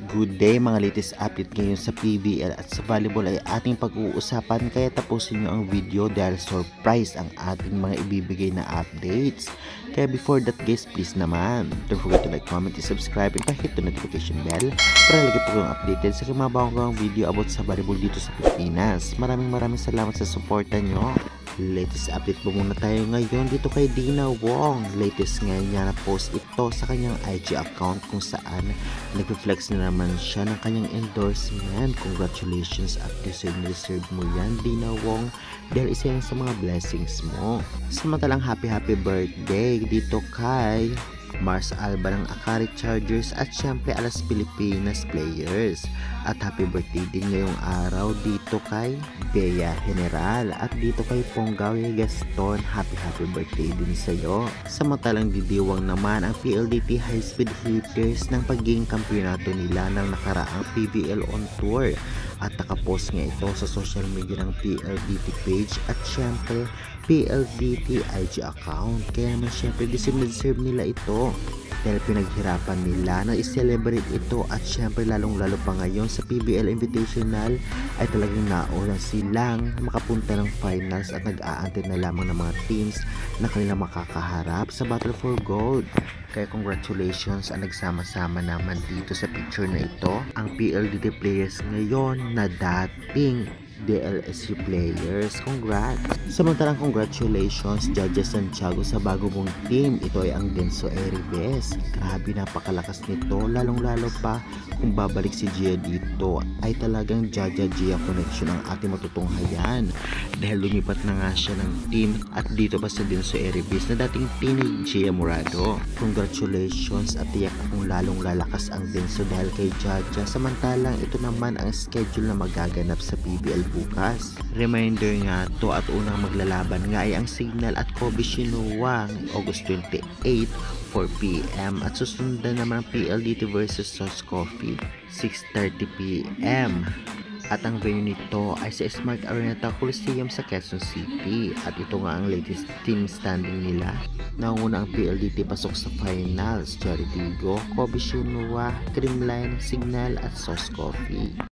Good day mga latest update ngayon sa PBL at sa volleyball ay ating pag-uusapan kaya tapusin nyo ang video dahil surprise ang ating mga ibibigay na updates. Kaya before that guys, please naman don't forget to like, comment, and subscribe and pa-hit the notification bell para lagi po kayong updated sa mga bagong video about sa volleyball dito sa Pilipinas. Maraming salamat sa suporta nyo. Latest update po muna tayo ngayon dito kay Dina Wong. Latest ngayon niya na post ito sa kanyang IG account kung saan nag-flex na naman siya ng kanyang endorsement. Congratulations at deserve mo yan Dina Wong dahil isa yan sa mga blessings mo. Samantalang happy birthday dito kay Mars Alba ng Akari Chargers at syempre Alas Pilipinas players. At happy birthday din ngayong araw dito kay Bea General at dito kay Ponggawi Gaston. Happy birthday din sa'yo. Samantalang didiwang naman ang PLDT High Speed Hitters ng pagiging kampyonato nila ng nakaraang PBL on Tour. At nakapost nga ito sa social media ng PLDT page at syempre PLDT IG account. Kaya naman syempre deserve nila ito dahil pinaghirapan nila na i-celebrate ito at syempre lalong lalo pa ngayon sa PBL Invitational ay talagang nauna silang makapunta ng finals at nag-aantay na lamang ng mga teams na kanilang makakaharap sa Battle for Gold. Kaya congratulations ang nagsama-sama naman dito sa picture na ito ang PLDT players ngayon na dating DLSU players. Congrats! Samantalang congratulations Jaja Santiago sa bago mong team. Ito ay ang Denso Eribes. Grabe, napakalakas nito, lalong lalo pa kung babalik si Gia dito ay talagang Jaja Gia connection ang ating matutunghayan dahil lumipat na nga siya ng team at dito pa sa Denso Eribes na dating team ni Gia Morado. Congratulations at tiyak kung lalong lalakas ang Denso dahil kay Jaja. Samantalang ito naman ang schedule na magaganap sa PBL bukas. Reminder nga to at unang maglalaban nga ay ang Signal at Kobe Shinua August 28 4pm at susundan naman ang PLDT versus Sauce Coffee 6:30pm. At ang venue nito ay sa Smart Araneta Coliseum sa Quezon City. At ito nga ang latest team standing nila. Nauna ang PLDT pasok sa finals, Charity Go, Kobe Shinua, Creamline, Signal at Sauce Coffee.